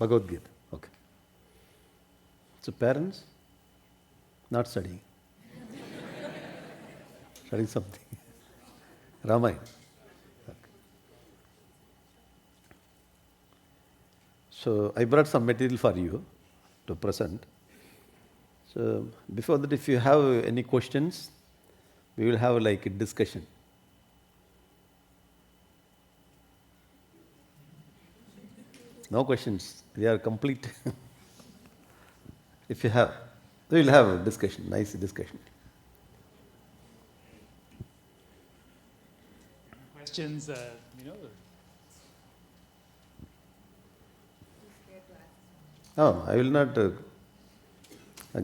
Bhagavad Gita. Okay. So parents, not studying. Studying something. Ramayana. Okay. So I brought some material for you to present. So before that, if you have any questions, we will have like a discussion. No questions. We are complete. If you have, we will have a discussion, nice discussion. Questions, Oh, I will not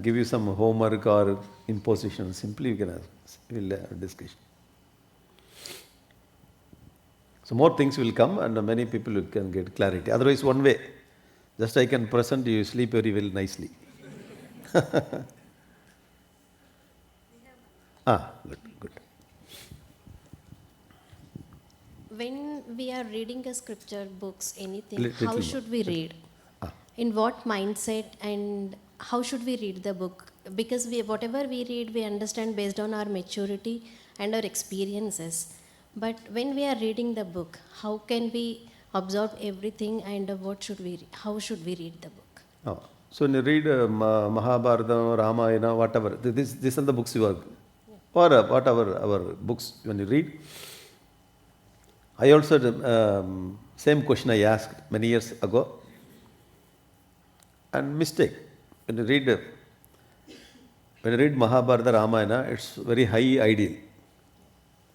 give you some homework or imposition. Simply you can ask. We will have a discussion. So more things will come and many people can get clarity. Otherwise one way, just I can present, you sleep very well nicely. Good. When we are reading a scripture, books, anything, Little how more. should we read? In what mindset and how should we read the book? Because whatever we read, we understand based on our maturity and our experiences. But when we are reading the book, how can we absorb everything and how should we read the book? So when you read Mahabharata, Ramayana, whatever, these are the books you are, or whatever our books when you read. I also, same question I asked many years ago. And mistake. When you read Mahabharata, Ramayana, it's very high ideal.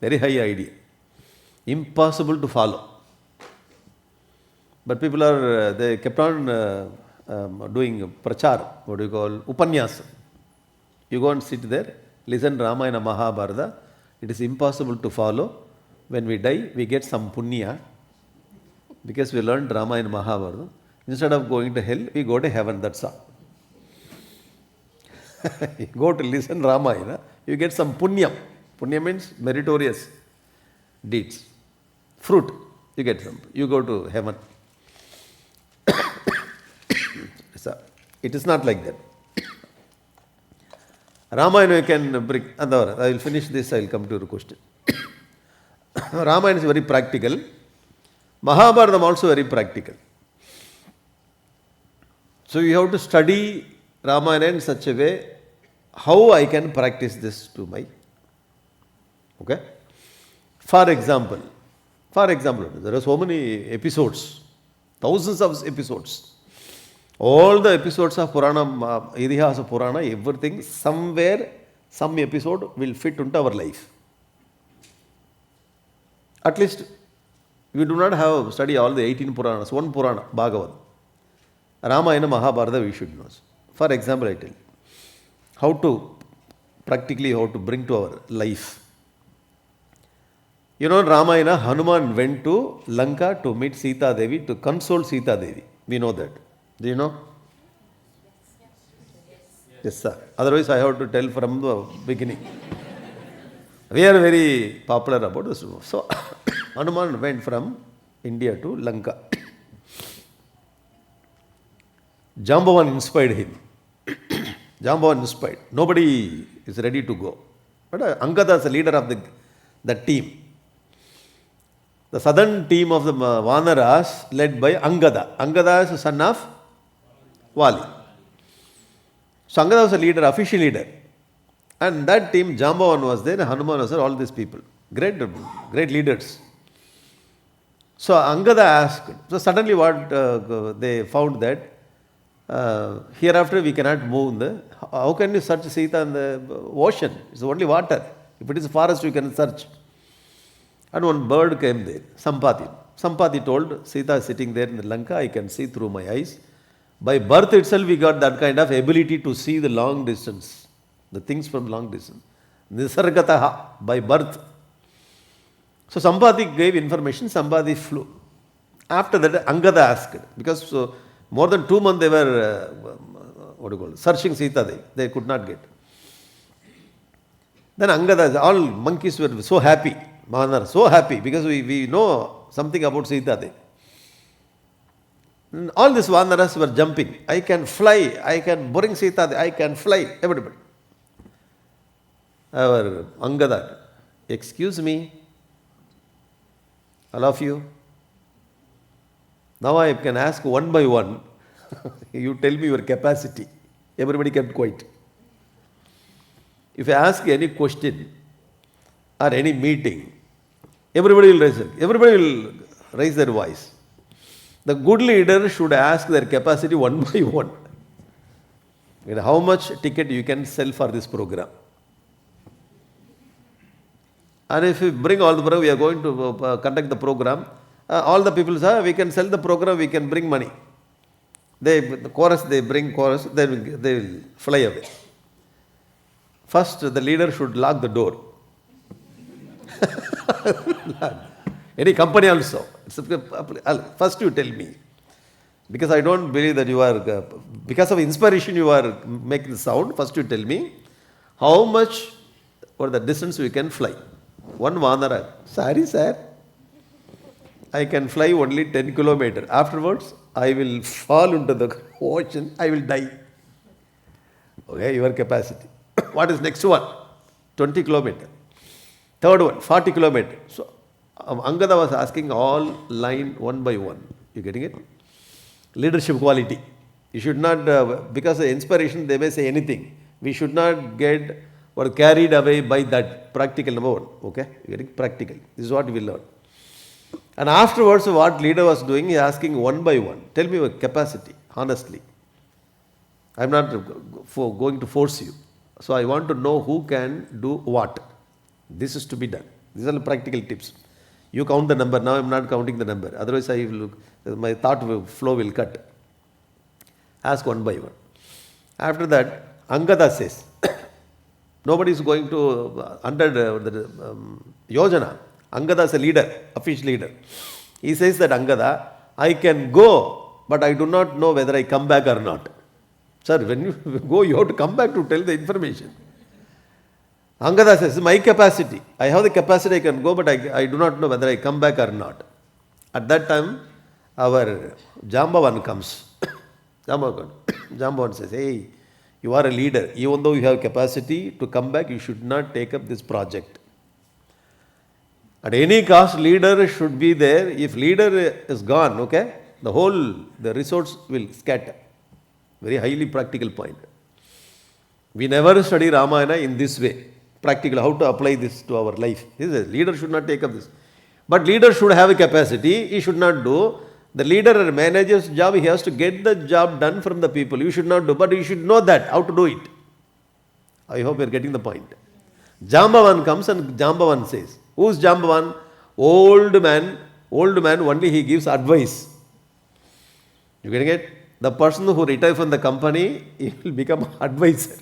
Very high ideal. Impossible to follow. But people are, they kept on doing prachar, what do you call, upanyasa. You go and sit there, listen Ramayana, Mahabharata. It is impossible to follow. When we die, we get some punya because we learned Ramayana, Mahabharata. Instead of going to hell, we go to heaven, that's all. You go to listen Ramayana, you get some punya. Punya means meritorious deeds. Fruit, you get some. You go to heaven. So, it is not like that. Ramayana you can bring. I will finish this, I will come to your question. Ramayana is very practical. Mahabharata also very practical. So you have to study Ramayana in such a way, how I can practice this to my, okay? For example, there are so many episodes, thousands of episodes. All the episodes of Purana, Idihasa Purana, everything, somewhere, some episode will fit into our life. At least, we do not have study all the 18 Puranas, one Purana, Bhagavad. Ramayana, Mahabharata we should know. For example, I tell you, how to bring to our life. You know, in Ramayana, Hanuman went to Lanka to meet Sita Devi, to console Sita Devi. We know that. Do you know? Yes, sir. Otherwise, I have to tell from the beginning. We are very popular about this. So, Hanuman went from India to Lanka. Jambavan inspired him. Jambavan inspired. Nobody is ready to go. But Angada is the leader of the team. The southern team of the Vanaras led by Angada. Angada is the son of Vali. So Angada was the leader, official leader. And that team, Jambavan was there, Hanuman was there, all these people. Great leaders. So Angada asked, so suddenly what they found that hereafter we cannot move how can you search Sita in the ocean? It's only water. If it is forest, you can search. And one bird came there, Sampati. Sampati told, Sita is sitting there in the Lanka, I can see through my eyes. By birth itself, we got that kind of ability to see the long distance, the things from long distance. Nisargataha, by birth. So Sampati gave information, Sampati flew. After that, Angada asked, because more than 2 months they were searching Sita, they could not get. Then Angada, all monkeys were so happy, Mahanar, so happy, because we know something about Sita. All these Vanaras were jumping. I can fly. I can bring Sita. I can fly. Everybody. Our Angada, excuse me, all of you. Now I can ask one by one. You tell me your capacity. Everybody kept quiet. If I ask any question or any meeting, everybody will raise it. Everybody will raise their voice. The good leader should ask their capacity one by one. And how much ticket you can sell for this program? And if you bring all the program, we are going to conduct the program. All the people say, we can sell the program, we can bring money. The chorus, they bring chorus, then they will fly away. First, the leader should lock the door. Any company also. First you tell me. Because I don't believe that you are, because of inspiration you are making the sound. First you tell me how much or the distance we can fly. One Vanara, sorry sir, I can fly only 10 kilometers. Afterwards, I will fall into the ocean, I will die. Okay, your capacity. What is next one? 20 kilometers. Third one, 40 kilometers. So, Angada was asking all line one by one. You getting it? Leadership quality. You should not, because of inspiration, they may say anything. We should not get or carried away by that practical number one. Okay? You getting practical. This is what we learn. And afterwards, what leader was doing, he asking one by one. Tell me your capacity, honestly. I am not going to force you. So I want to know who can do what. This is to be done. These are the practical tips. You count the number. Now I am not counting the number. Otherwise, my thought flow will cut. Ask one by one. After that, Angada says, nobody is going to, under the Yojana, Angada is a leader, official leader. He says that Angada, I can go, but I do not know whether I come back or not. Sir, when you go, you have to come back to tell the information. Angada says, my capacity. I have the capacity, I can go, but I do not know whether I come back or not. At that time, our Jambavan comes. Jambavan says, hey, you are a leader. Even though you have capacity to come back, you should not take up this project. At any cost, leader should be there. If leader is gone, okay, the resource will scatter. Very highly practical point. We never study Ramayana in this way. Practical, how to apply this to our life. Leader should not take up this. But leader should have a capacity. He should not do. The leader or manager's job, he has to get the job done from the people. You should not do. But you should know that, how to do it. I hope you are getting the point. Jambavan comes and Jambavan says, who's Jambavan? Old man, only he gives advice. You getting it? The person who retires from the company, he will become advisor.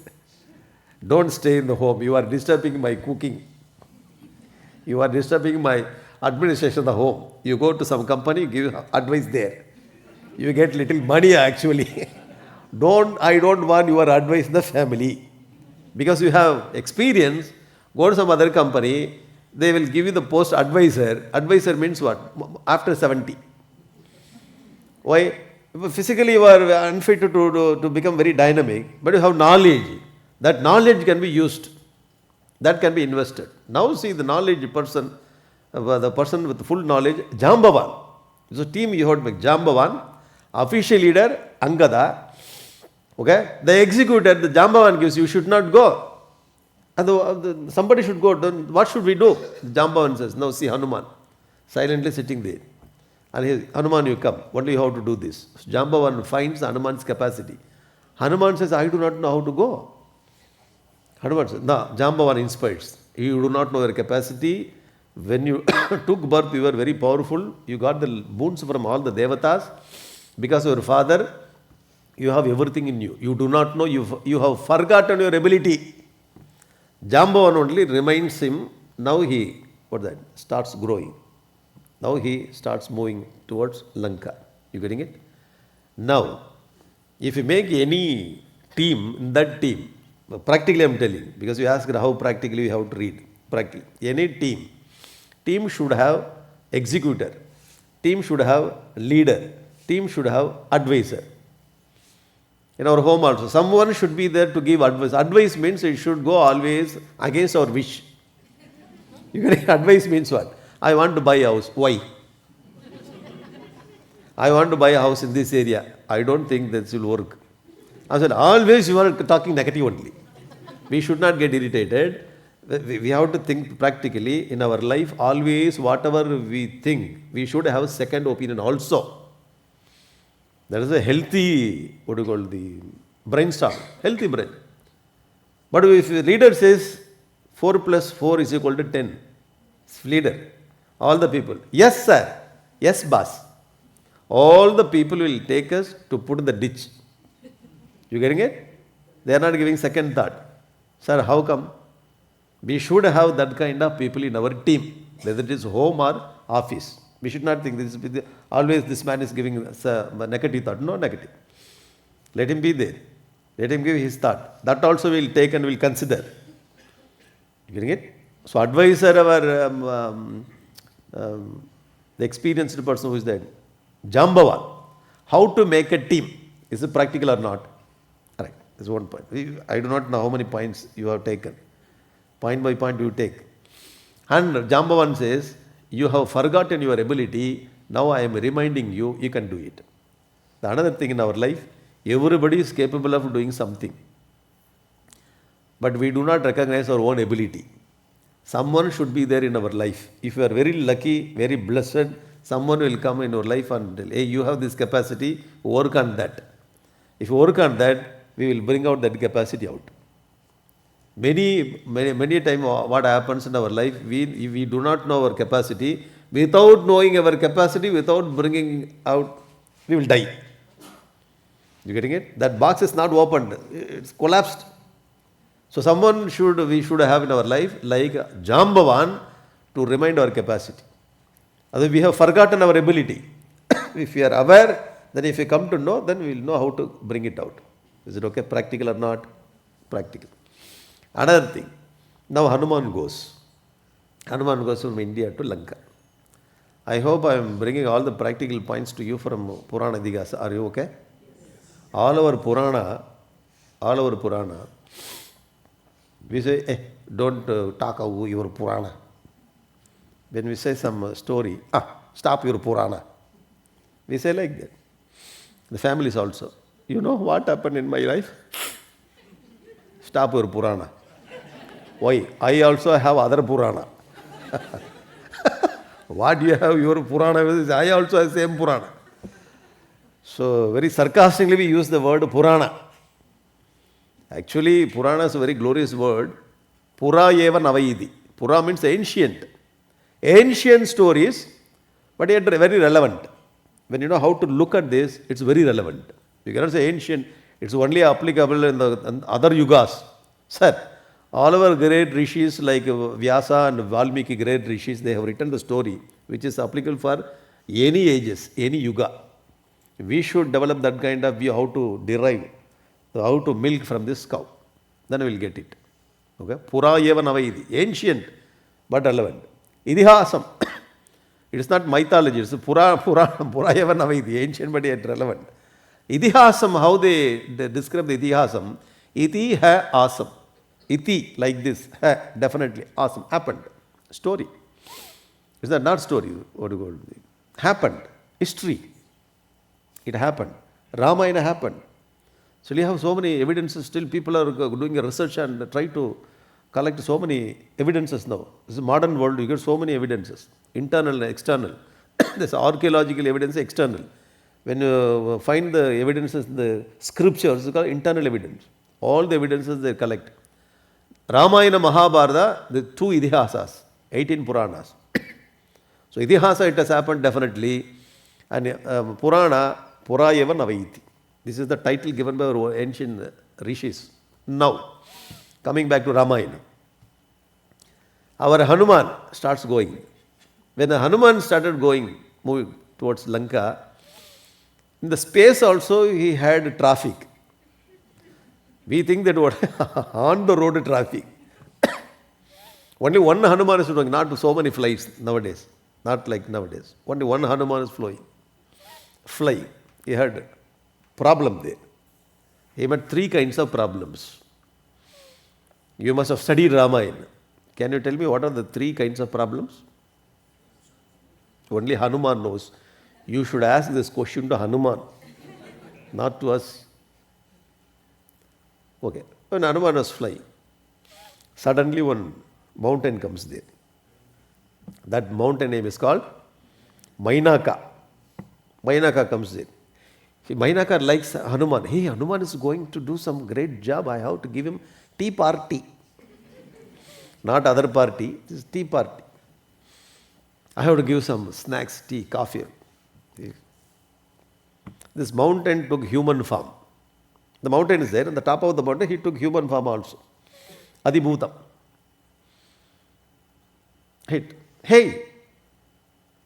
Don't stay in the home. You are disturbing my cooking. You are disturbing my administration of the home. You go to some company, give advice there. You get little money actually. I don't want your advice in the family. Because you have experience, go to some other company, they will give you the post advisor. Advisor means what? After 70. Why? Physically you are unfit to become very dynamic, but you have knowledge. That knowledge can be used. That can be invested. Now see the knowledge person, the person with full knowledge, Jambavan. So team you have to make Jambavan, official leader, Angada. Okay? The executor, the Jambavan gives, you should not go. And somebody should go. Then what should we do? Jambavan says, now see Hanuman, silently sitting there. And Hanuman, you come. Only you have to do this. So Jambavan finds Hanuman's capacity. Hanuman says, I do not know how to go. Hanuman says, no, Jambavan inspires. You do not know your capacity. When you took birth, you were very powerful. You got the boons from all the devatas. Because of your father, you have everything in you. You do not know, you have forgotten your ability. Jambavan only reminds him, now he starts growing. Now he starts moving towards Lanka. You getting it? Now, if you make any team, in that team, practically I am telling, because you asked how practically you have to read. Practically, any team should have executor, team should have leader, team should have advisor. In our home also, someone should be there to give advice. Advice means it should go always against our wish. You get it? Advice means what? I want to buy a house. Why? I want to buy a house in this area. I don't think this will work. I said, always you are talking negative only. We should not get irritated. We have to think practically in our life. Always whatever we think, we should have second opinion also. That is a healthy, what do you call the brainstorm, healthy brain. But if the leader says 4 plus 4 is equal to 10, leader, all the people, yes sir, yes boss, all the people will take us to put in the ditch. You getting it? They are not giving second thought. Sir, how come? We should have that kind of people in our team, whether it is home or office. We should not think always this man is giving us a negative thought. No negative. Let him be there. Let him give his thought. That also we will take and we will consider. You getting it? So advisor, the experienced person who is there, Jambavan. How to make a team? Is it practical or not? Right. This is one point. I do not know how many points you have taken. Point by point you take. And Jambavan says, you have forgotten your ability, now I am reminding you, you can do it. The another thing in our life, everybody is capable of doing something. But we do not recognize our own ability. Someone should be there in our life. If you are very lucky, very blessed, someone will come in your life and tell, hey, you have this capacity, work on that. If you work on that, we will bring out that capacity out. Many times what happens in our life, we do not know our capacity. Without knowing our capacity, without bringing out, we will die. You getting it? That box is not opened. It's collapsed. So we should have in our life like Jambavan to remind our capacity. Otherwise we have forgotten our ability. If we are aware, then if we come to know, then we will know how to bring it out. Is it okay? Practical or not? Practical. Another thing, now Hanuman goes. Hanuman goes from India to Lanka. I hope I am bringing all the practical points to you from Purana Idihasa. Are you okay? All our Purana, we say, don't talk about your Purana. When we say some story, stop your Purana. We say like that. The families also. You know what happened in my life? Stop your Purana. Why? I also have other Purana. What do you have your Purana? I also have same Purana. So very sarcastically we use the word Purana. Actually Purana is a very glorious word. Pura eva navaidi. Pura means ancient. Ancient stories, but yet very relevant. When you know how to look at this, it's very relevant. You cannot say ancient, it's only applicable in the other yugas. Sir, all our great rishis like Vyasa and Valmiki, great rishis, they have written the story which is applicable for any ages, any yuga. We should develop that kind of view, how to derive, how to milk from this cow. Then we will get it. Okay? Pura eva navaidi, ancient but relevant. Idihasam, it is not mythology, it's pura eva navaidi, ancient but yet relevant. Idihasam, how they describe the idihasam, iti hai asam. Iti, like this, hai, definitely, awesome, happened. Story. Is that not story? What do you call it? Happened. History. It happened. Ramayana happened. So you have so many evidences, still people are doing a research and try to collect so many evidences now. This is a modern world, you get so many evidences, internal and external. There's archaeological evidence, external. When you find the evidences in the scriptures, it's called internal evidence. All the evidences they collect. Ramayana, Mahabharata, the two Idihasas, 18 Puranas. So Idihasa, it has happened definitely. And Purana, Pura eva navaiti. This is the title given by our ancient rishis. Now, coming back to Ramayana. Our Hanuman starts going. When the Hanuman started moving towards Lanka, in the space also he had traffic. We think that on the road traffic. Only one Hanuman is doing, not so many flights nowadays. Not like nowadays. Only one Hanuman is flying. he had problem there. He met 3 kinds of problems. You must have studied Ramayana. Can you tell me what are the 3 kinds of problems? Only Hanuman knows. You should ask this question to Hanuman, not to us. Okay. When Hanuman was flying, suddenly one mountain comes there. That mountain name is called Mainaka. Mainaka comes there. Mainaka likes Hanuman. Hey, Hanuman is going to do some great job. I have to give him tea party. Not other party, this is tea party. I have to give some snacks, tea, coffee. This mountain took human form. The mountain is there, on the top of the mountain he took human form also. Adibhutam. Hit. Hey.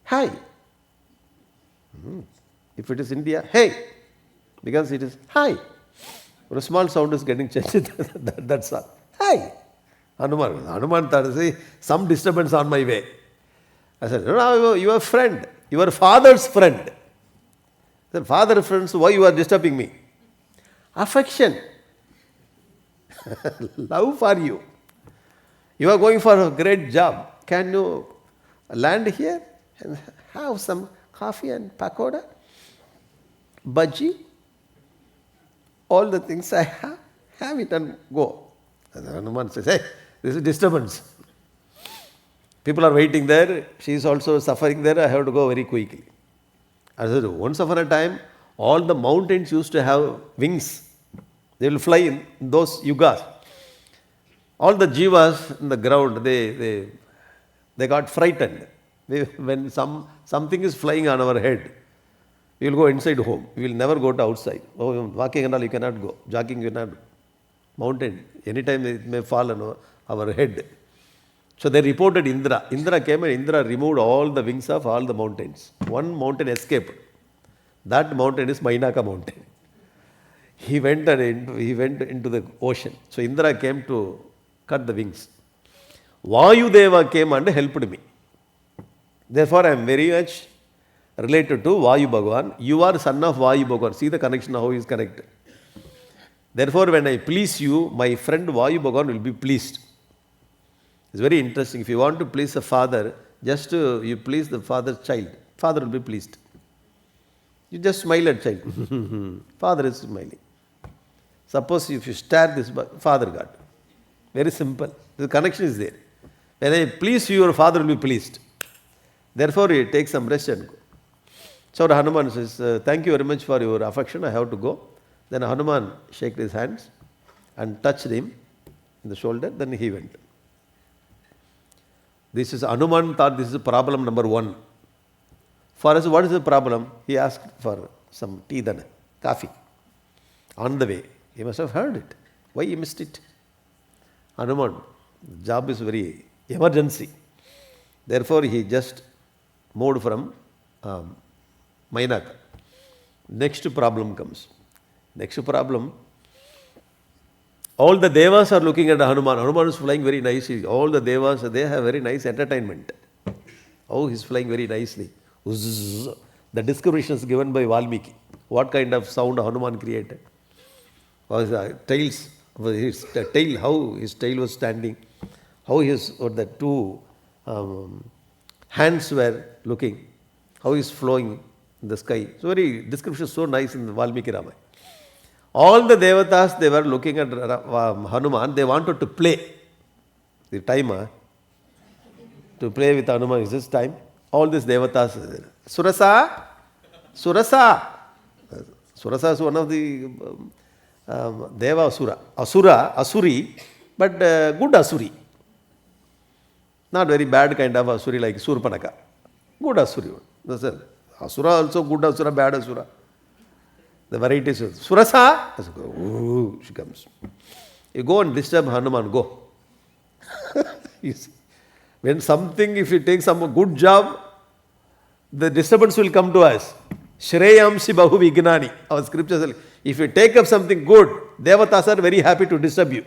Hi. If it is India, hey. Because it is hi. A small sound is getting changed. That's all. Hi. Hanuman thought, say, some disturbance on my way. I said, no, your friend, your father's friend. I said, father's friends, why you are disturbing me? Affection. Love for you. You are going for a great job. Can you land here and have some coffee and pakoda? Bhaji? All the things I have it and go. And Hanuman says, hey, this is disturbance. People are waiting there. She is also suffering there. I have to go very quickly. I said, once upon a time, all the mountains used to have wings. They will fly in those yugas. All the jivas in the ground, they got frightened. When something is flying on our head, we will go inside home. We will never go to outside. Oh, walking and all you cannot go. Jogging you cannot go. Mountain, anytime it may fall on our head. So they reported Indra. Indra came and Indra removed all the wings of all the mountains. One mountain escaped. That mountain is Mainaka mountain. He went into the ocean. So Indra came to cut the wings. Vayudeva came and helped me. Therefore I am very much related to Vayu Bhagavan. You are son of Vayu Bhagavan. See the connection, how he is connected. Therefore when I please you, my friend Vayu Bhagavan will be pleased. It's very interesting. If you want to please a father, just you please the father's child. Father will be pleased. You just smile at child. Father is smiling. Suppose if you stare this, father got. Very simple. The connection is there. When I please you, your father will be pleased. Therefore, you take some rest and go. So Hanuman says, thank you very much for your affection. I have to go. Then Hanuman shook his hands and touched him in the shoulder. Then he went. This is Hanuman thought this is problem number 1. For us, what is the problem? He asked for some tea then, coffee. On the way, he must have heard it. Why he missed it? Hanuman, the job is very emergency. Therefore, he just moved from Mainaka. Next problem comes. Next problem, all the devas are looking at Hanuman. Hanuman is flying very nicely. All the devas, they have very nice entertainment. Oh, he's flying very nicely. Uzz. The description is given by Valmiki. What kind of sound Hanuman created? His tails, his tail, how his tail was standing, how the 2 hands were looking, how he's flowing in the sky. So very description so nice in the Valmiki Ramayana. All the devatas, they were looking at Hanuman, they wanted to play. The time to play with Hanuman is this time. All these devatas, Surasa, Surasa. Surasa is one of the Deva Asura. Asuri, but good Asuri. Not very bad kind of Asuri like Surpanaka. Good Asuri. That's it. Asura also good Asura, bad Asura. The varieties of Surasa, ooh, she comes. You go and disturb Hanuman, go. When something, if you take some good job, the disturbance will come to us. Shreyamsi Bahu Vignani. Our scriptures say, if you take up something good, Devatas are very happy to disturb you.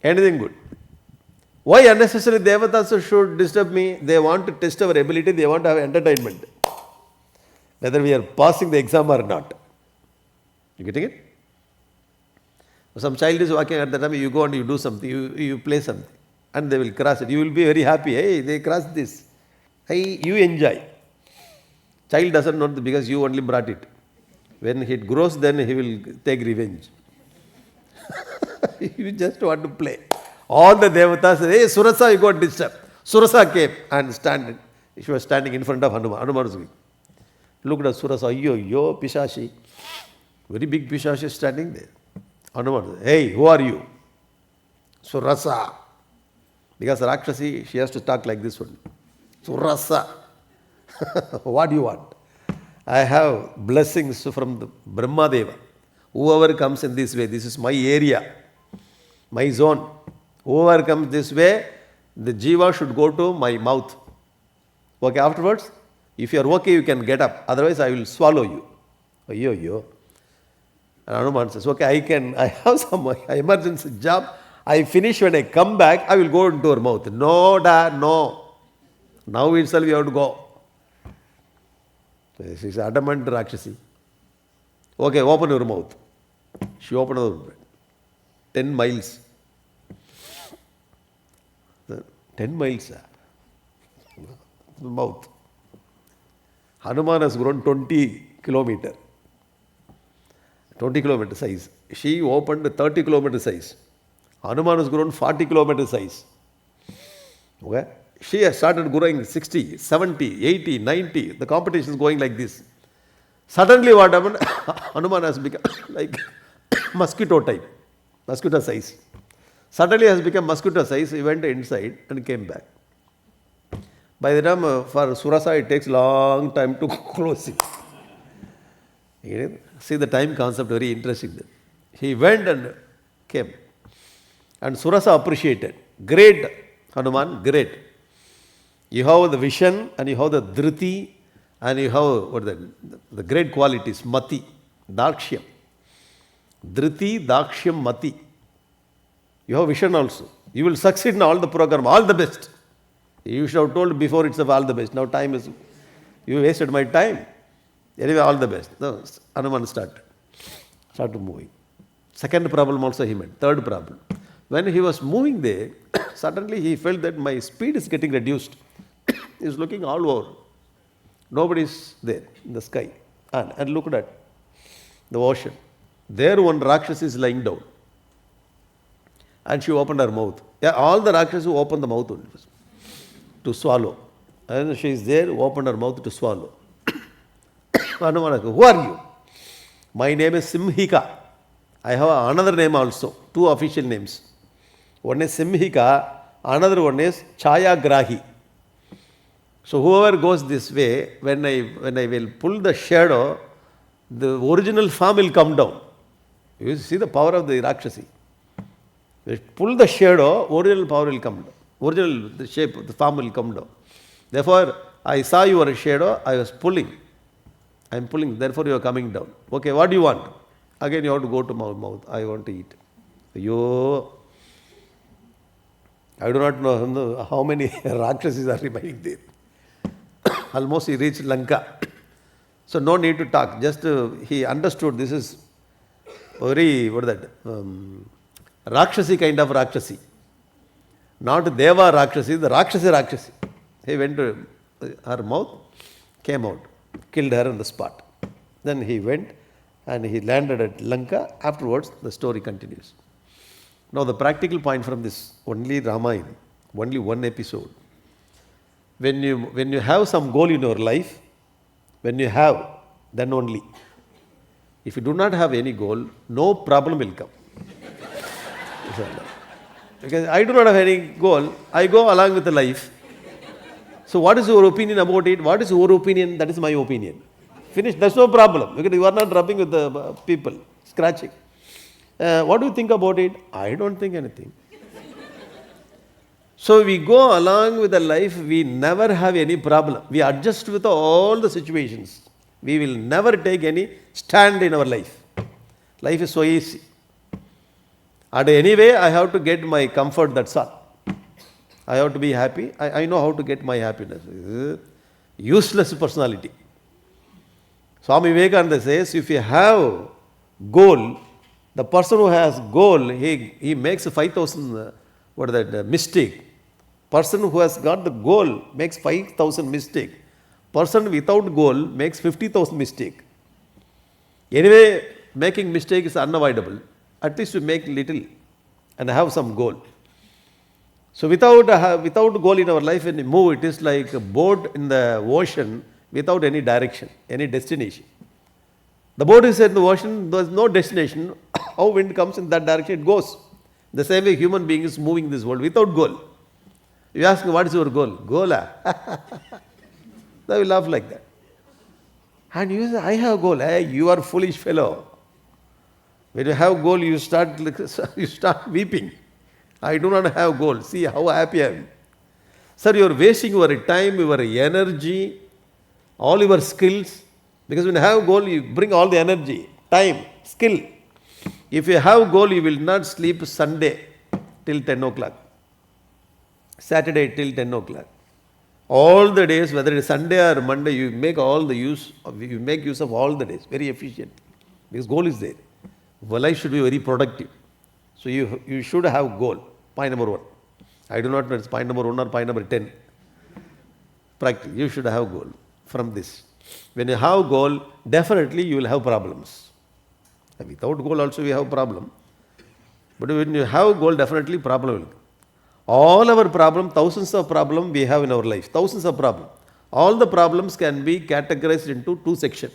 Anything good. Why unnecessarily Devatas should disturb me? They want to test our ability, they want to have entertainment. whether we are passing the exam or not. You getting it? Some child is walking at the time, you go and you do something, you play something, and they will cross it. You will be very happy. Hey, they crossed this. Hey, you enjoy. Child doesn't know because you only brought it. When it grows, then he will take revenge. You just want to play. All the devatas say, hey, Surasa, you got disturbed. Surasa came and stand. She was standing in front of Hanuman. Hanuman was going. Looked at Surasa, yo, Pishashi. Very big Pishashi standing there. Hanuman said, hey, who are you? Surasa. Because Rakshasi, she has to talk like this one. Surasa. What do you want? I have blessings from the Brahma Deva. Whoever comes in this way, this is my area, my zone. Whoever comes this way, the jiva should go to my mouth. Okay, afterwards, if you are okay, you can get up. Otherwise, I will swallow you. Yo. And Hanuman says, okay, I have some emergency job. I finish, when I come back, I will go into her mouth. No, Dad, no. Now itself you have to go. She is adamant Rakshasi. Okay, open your mouth. She opened her mouth. 10 miles. 10 miles. The mouth. Hanuman has grown 20 kilometer. 20 kilometer size. She opened 30 kilometer size. Hanuman has grown 40 kilometer size. Okay? She has started growing 60, 70, 80, 90. The competition is going like this. Suddenly what happened? Hanuman has become like mosquito type, mosquito size. Suddenly has become mosquito size. He went inside and came back. By the time for Surasa, it takes long time to close it. See the time concept, very interesting. He went and came. And Surasa appreciated. Great, Hanuman, great. You have the vision and you have the dhriti and you have the great qualities, mati, dakshyam. Dhriti, dakshyam, mati. You have vision also. You will succeed in all the program, all the best. You should have told before itself all the best. Now time is, you wasted my time. Anyway, all the best. No, Hanuman started moving. Second problem also he met. Third problem. When he was moving there, suddenly he felt that my speed is getting reduced. He is looking all over. Nobody is there in the sky. And looked at the ocean. There one Rakshasi is lying down. And she opened her mouth. Yeah, all the Rakshasi opened the mouth to swallow. And she is there, opened her mouth to swallow. Hanuman asked, who are you? My name is Simhika. I have another name also, 2 official names. One is Simhika, another one is Chayagrahi. So whoever goes this way, when I will pull the shadow, the original form will come down. You see the power of the Rakshasi. Pull the shadow, original power will come down. The shape, the form will come down. Therefore, I saw your shadow, I was pulling. I am pulling, therefore you are coming down. Okay, what do you want? Again you have to go to my mouth. I want to eat. I do not know how many Rakshasis are remaining there. Almost he reached Lanka. So no need to talk. Just he understood this is very, Rakshasi kind of Rakshasi. Not Deva Rakshasi, the Rakshasi. He went to her mouth, came out, killed her on the spot. Then he went and he landed at Lanka. Afterwards, the story continues. Now the practical point from this, only Ramayana, only one episode. When you have some goal in your life, when you have, then only. If you do not have any goal, no problem will come. Because I do not have any goal, I go along with the life. So what is your opinion about it? What is your opinion? That is my opinion. Finish. That's no problem. Because you are not rubbing with the people, scratching. What do you think about it? I don't think anything. So we go along with the life, we never have any problem. We adjust with all the situations. We will never take any stand in our life. Life is so easy. And anyway, I have to get my comfort, that's all. I have to be happy. I know how to get my happiness. Useless personality. Swami Vivekananda says, if you have goal, the person who has goal, he makes 5,000, mistake. Person who has got the goal makes 5,000 mistake. Person without goal makes 50,000 mistake. Anyway, making mistake is unavoidable. At least you make little and have some goal. So without goal in our life, when we move, it is like a boat in the ocean without any direction, any destination. The boat is in the ocean, there is no destination. How wind comes in that direction, it goes. The same way human being is moving this world without goal. You ask, what is your goal? Goal? They will laugh like that. And you say, I have goal. Hey, you are foolish fellow. When you have goal, you start weeping. I do not have goal. See how happy I am. Sir, you are wasting your time, your energy, all your skills. Because when you have goal, you bring all the energy, time, skill. If you have goal, you will not sleep Sunday till 10 o'clock. Saturday till 10 o'clock. All the days, whether it is Sunday or Monday, you make use of all the days, very efficient. Because goal is there. Your life should be very productive. So you should have goal. Point number 1. I do not know it's point number 1 or point number 10. Practice. You should have goal from this. When you have goal, definitely you will have problems. And without goal also you have problem. But when you have goal, definitely problem will come. All our problem, thousands of problems we have in our life. Thousands of problems. All the problems can be categorized into 2 sections.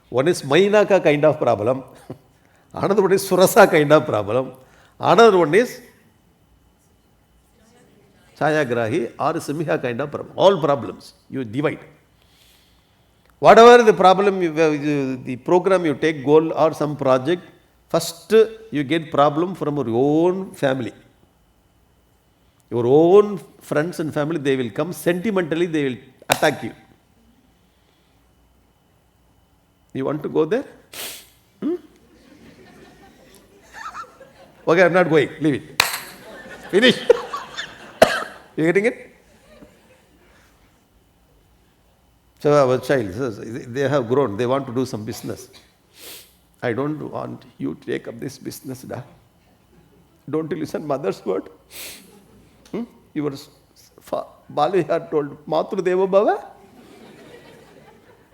One is Mainaka kind of problem. Another one is Surasa kind of problem. Another one is Chayagrahi or Simha kind of problem. All problems you divide. Whatever the problem, the program you take, goal or some project, first you get problem from your own family. Your own friends and family, they will come sentimentally, they will attack you. You want to go there? Okay, I'm not going. Leave it. Finish. You getting it? So our child, they have grown. They want to do some business. I don't want you to take up this business. Don't you listen mother's word? Your Bala had told, Matru Deva Bhava.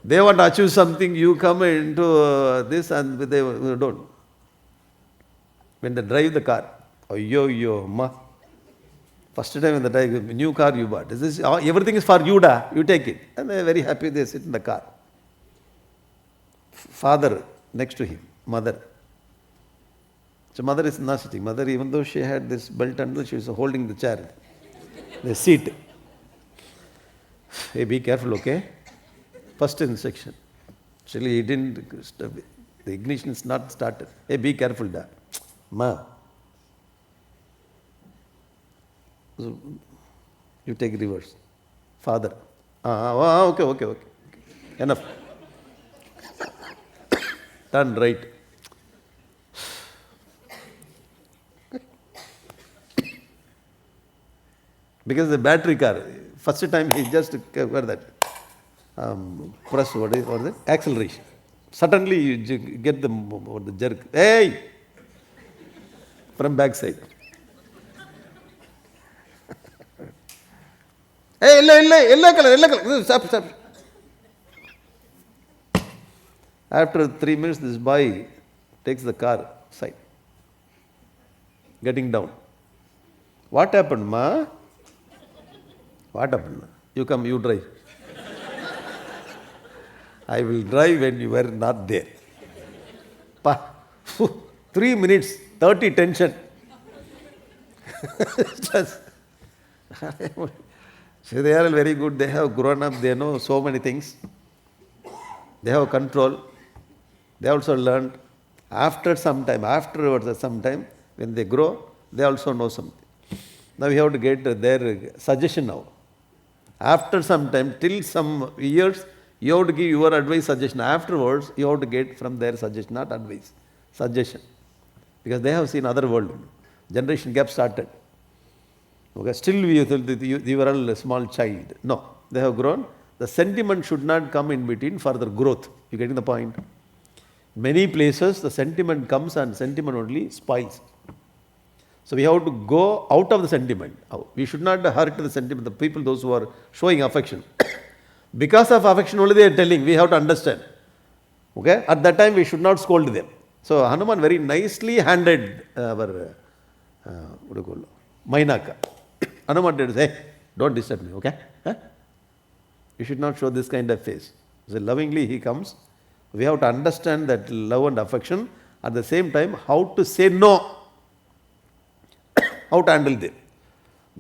They want to achieve something, you come into this and they don't. When they drive the car, yo, ma. First time when they drive a new car you bought, everything is for you, you take it. And they are very happy, they sit in the car. Father next to him, mother. So mother is not sitting. Mother, even though she had this belt under, she was holding the chair, the seat. Hey, be careful, okay? First instruction. Actually, he didn't, the ignition is not started. Hey, be careful, da. Ma. So, you take reverse. Father. Okay. Enough. Turn right. Because the battery car, first time he just press what is it? Acceleration. Suddenly you get the jerk. Hey! From backside. Hey, yellow color. Stop. After 3 minutes, this boy takes the car side. Getting down. What happened, ma? What happened? You come, you drive. I will drive when you were not there. 3 minutes, 30 tension. So they are very good. They have grown up. They know so many things. They have control. They also learned. Afterwards, sometime, when they grow, they also know something. Now we have to get their suggestion now. After some time, till some years, you have to give your advice, suggestion. Afterwards, you have to get from their suggestion, not advice, suggestion. Because they have seen other world. Generation gap started. Okay, still you were a small child. No, they have grown. The sentiment should not come in between for the growth. You getting the point? Many places the sentiment comes and sentiment only spoils. So we have to go out of the sentiment. We should not hurt the sentiment, the people, those who are showing affection. Because of affection only they are telling, we have to understand. Okay? At that time we should not scold them. So Hanuman very nicely handled our, what do you call it? Mainaka. Hanuman did say, hey, don't disturb me, okay? Huh? You should not show this kind of face. So lovingly he comes. We have to understand that love and affection. At the same time, how to say no. How to handle them.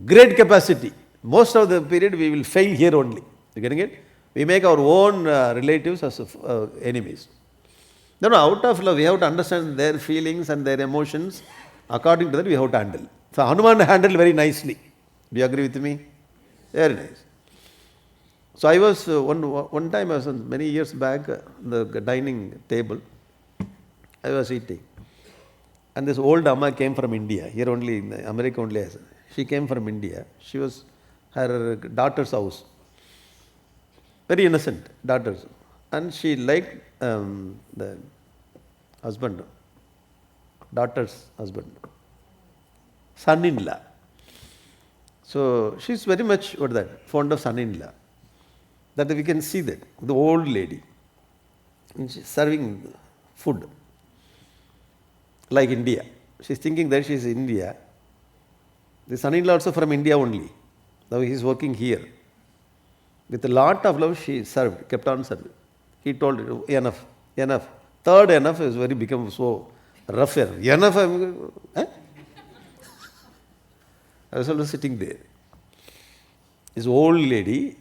Great capacity. Most of the period we will fail here only. You getting it? We make our own relatives as enemies. No, out of love, we have to understand their feelings and their emotions. According to that, we have to handle. So Hanuman handled very nicely. Do you agree with me? Very nice. So I was, one time, I was many years back, the dining table, I was eating. And this old Amma came from India, here only, in America only. She came from India. She was her daughter's house. Very innocent daughters. And she liked the husband, daughter's husband, son-in-law. So she's very much, fond of son-in-law. That we can see that, the old lady, and she's serving food, like India. She's thinking that she's in India. The son-in-law also from India only. Now he's working here. With a lot of love, she served, kept on serving. He told her, enough, enough. Third enough is very become so rougher. Enough, I was also sitting there. This old lady,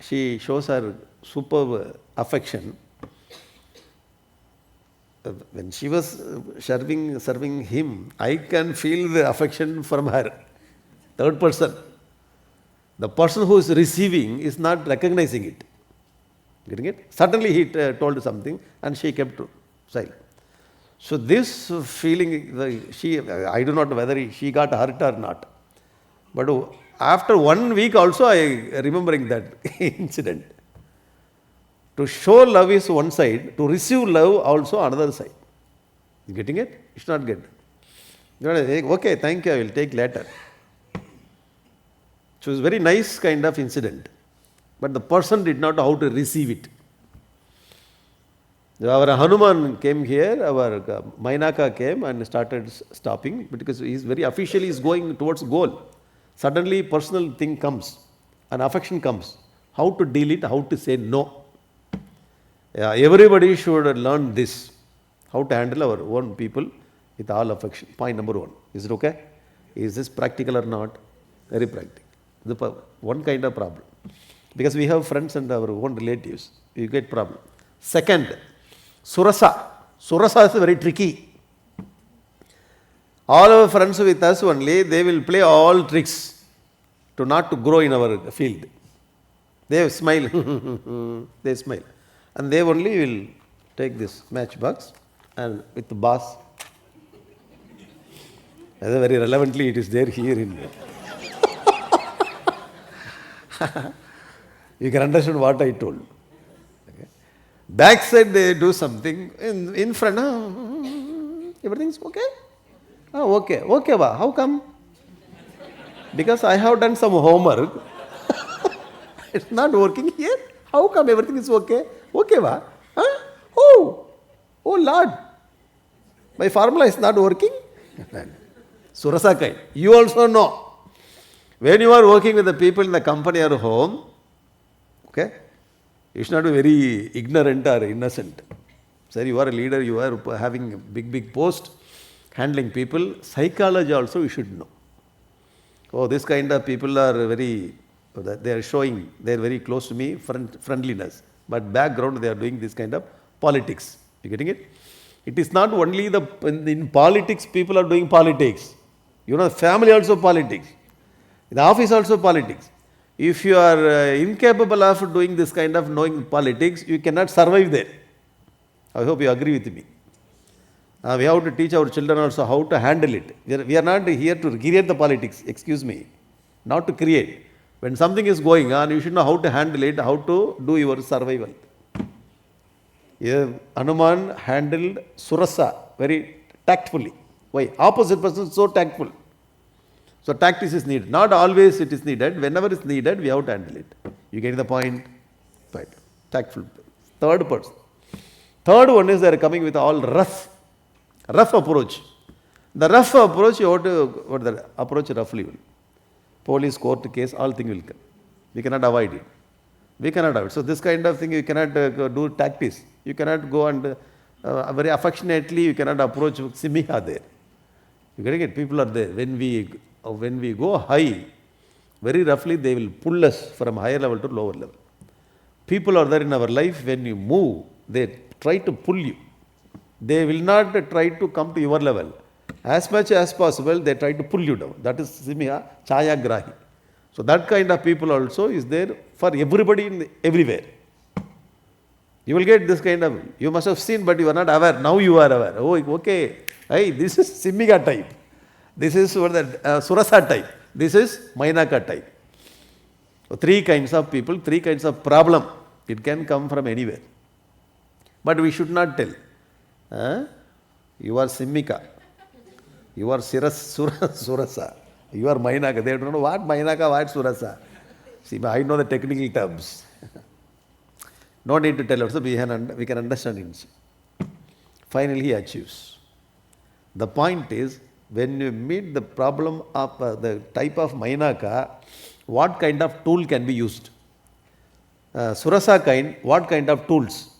she shows her superb affection. When she was serving him, I can feel the affection from her. Third person. The person who is receiving is not recognizing it. Getting it? Suddenly he told something and she kept silent. So this feeling, I do not know whether she got hurt or not. But after 1 week also I remembering that incident. To show love is one side, to receive love also another side. You getting it? You should not get it. You know, okay, thank you, I will take later. So it was a very nice kind of incident. But the person did not know how to receive it. Our Hanuman came here, our Mainaka came and started stopping because he is very officially is going towards goal. Suddenly personal thing comes and affection comes. How to deal it, how to say no. Everybody should learn this. How to handle our own people with all affection. Point number 1. Is it okay? Is this practical or not? Very practical. One kind of problem. Because we have friends and our own relatives. You get problem. Second, Surasa. Surasa is very tricky. All our friends with us only, they will play all tricks to not to grow in our field. They smile. They smile. And they only will take this matchbox and with the boss. Very relevantly it is there here in you can understand what I told. Okay. Backside they do something, in front, everything is okay? Oh, okay. Okay, how come? Because I have done some homework. It's not working here. How come everything is okay? Okay, huh? Oh, Lord. My formula is not working. Surasa kind. You also know. When you are working with the people in the company or home, okay, you should not be very ignorant or innocent. Sir, you are a leader, you are having a big post, handling people. Psychology also you should know. Oh, this kind of people are very, they are showing, they are very close to me, friendliness. But background they are doing this kind of politics. You getting it? It is not only in politics people are doing politics. You know, family also politics. In the office also politics. If you are incapable of doing this kind of knowing politics, you cannot survive there. I hope you agree with me. We have to teach our children also how to handle it. We are not here to create the politics, excuse me, not to create, When something is going on, you should know how to handle it, how to do your survival. Hanuman handled Surasa very tactfully. Why? Opposite person is so tactful. So tactics is needed. Not always it is needed. Whenever it's needed, we have to handle it. You get the point? Right. Tactful. Third person. Third one is they are coming with all rough approach. The rough approach, you have to approach roughly. Police, court case, all things will come. We cannot avoid it. We cannot avoid it. So this kind of thing, you cannot do tactics. You cannot go and very affectionately, you cannot approach Simiha there. You getting it? People are there. When we go high, very roughly they will pull us from higher level to lower level. People are there in our life. When you move, they try to pull you. They will not try to come to your level. As much as possible, they try to pull you down. That is Simiha, Chaya Grahi. So that kind of people also is there for everybody everywhere. You will get this kind of, you must have seen, but you are not aware. Now you are aware. Oh, okay. Hey, this is Simiha type. This is Surasa type. This is Mainaka type. So three kinds of people, three kinds of problem. It can come from anywhere. But we should not tell. You are Simika. You are Surasa. You are Mainaka. They don't know what Mainaka, what Surasa. See, I know the technical terms. No need to tell also, we can understand it. Finally, he achieves. The point is, when you meet the problem of the type of Mainaka, what kind of tool can be used? Surasa kind, what kind of tools?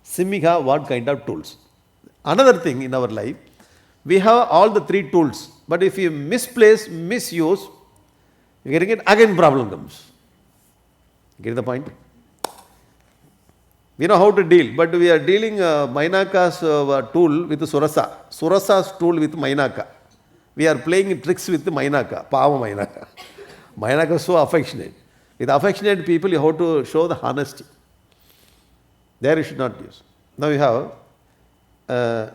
Simika, what kind of tools? Another thing in our life, we have all the three tools, but if you misplace, misuse, you getting it, again problem comes. Get the point? We know how to deal, but we are dealing Mainaka's tool with Surasa. Surasa's tool with Mainaka. We are playing tricks with Mainaka, Pava Mainaka. Mainaka is so affectionate. With affectionate people, you have to show the honesty. There you should not use. Now you have,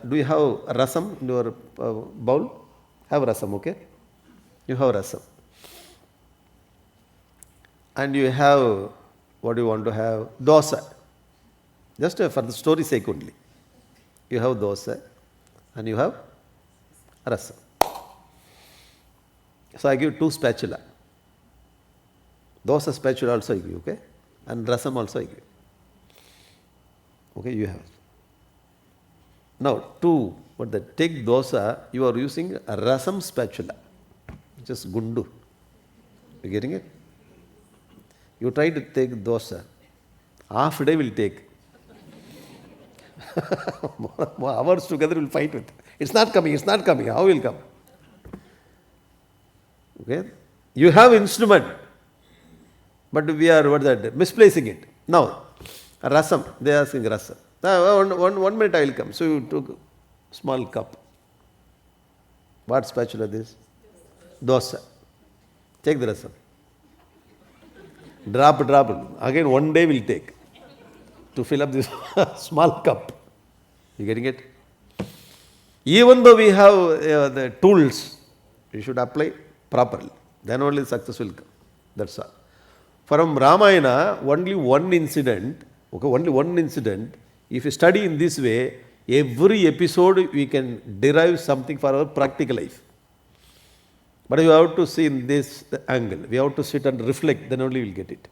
do you have rasam in your bowl? Have rasam, okay? You have rasam. And you have, what do you want to have? Dosa. Just for the story's sake only. You have dosa and you have rasam. So I give two spatula. Dosa spatula also I give, okay? And rasam also I give. Okay, you have. Now, take dosa, you are using a rasam spatula, just gundu. You getting it? You try to take dosa, half a day will take. More hours together will fight with it. It's not coming, how will come? Okay? You have instrument, but we are misplacing it. Now, rasam, they are asking rasam. One minute I will come. So you took small cup. What spatula this? Dosa. Take the rasam. Drop. Again one day will take to fill up this small cup. You getting it? Even though we have the tools, you should apply properly. Then only success will come. That's all. From Ramayana, only one incident, if you study in this way, every episode we can derive something for our practical life. But you have to see in this angle. We have to sit and reflect, then only we will get it.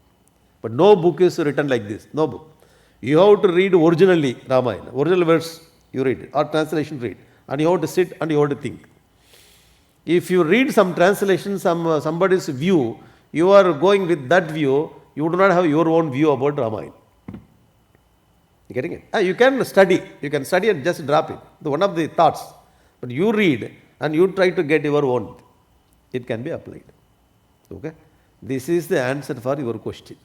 But no book is written like this. No book. You have to read originally Ramayana. Original verse you read, or translation read. And you have to sit and you have to think. If you read some translation, somebody's view, you are going with that view, you do not have your own view about Ramayana. You getting it? You can study. You can study and just drop it. One of the thoughts. But you read and you try to get your own. It can be applied. Okay? This is the answer for your question.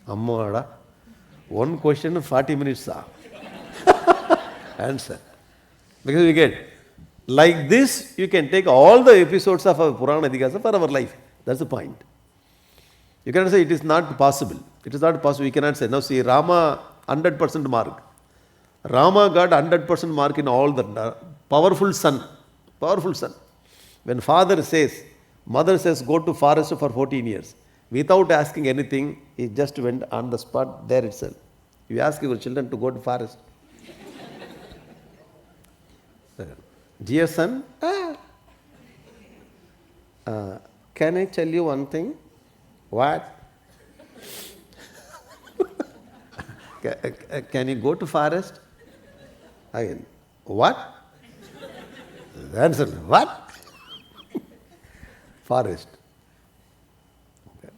Ammada. One question, 40 minutes. Answer. Because you get, like this, you can take all the episodes of our Purana Idihasa for our life. That's the point. You cannot say it is not possible. It is not possible. You cannot say, now see, Rama 100% mark. Rama got 100% mark in all the powerful son. Powerful son. When father says, mother says, go to forest for 14 years. Without asking anything, he just went on the spot there itself. You ask your children to go to forest. Dear son, can I tell you one thing? What? Can you go to forest? Again, what? The answer, what? Forest.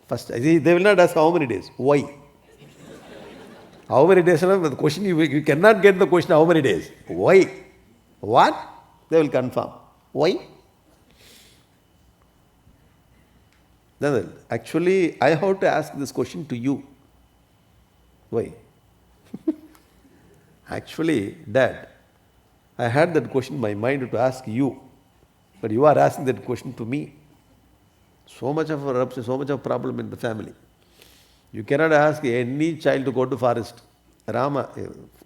First, they will not ask how many days. Why? How many days? The question, you cannot get the question how many days. Why? What? They will confirm. Why? Then, actually, I have to ask this question to you. Why? Actually, Dad, I had that question in my mind to ask you, but you are asking that question to me. So much of a rupture, so much of a problem in the family. You cannot ask any child to go to forest. Rama,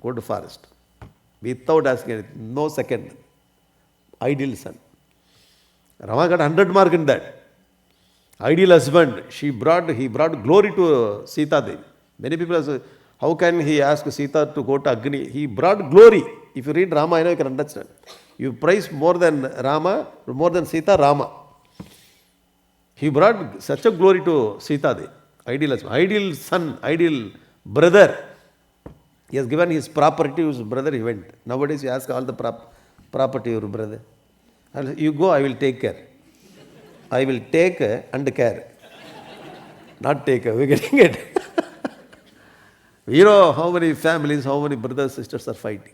go to forest. Without asking anything, no second. Ideal son. Rama got 100 mark in that. Ideal husband. He brought glory to Sita Devi. Many people say, how can he ask Sita to go to Agni? He brought glory. If you read Ramayana, you can understand. You praise more than Rama, more than Sita, Rama. He brought such a glory to Sita Devi. Ideal husband, ideal son, ideal brother. He has given his property to his brother, he went. Nowadays you ask all the property of your brother. You go, I will take care. I will take and care. Not take care, we're getting it. You know how many families, how many brothers, sisters are fighting.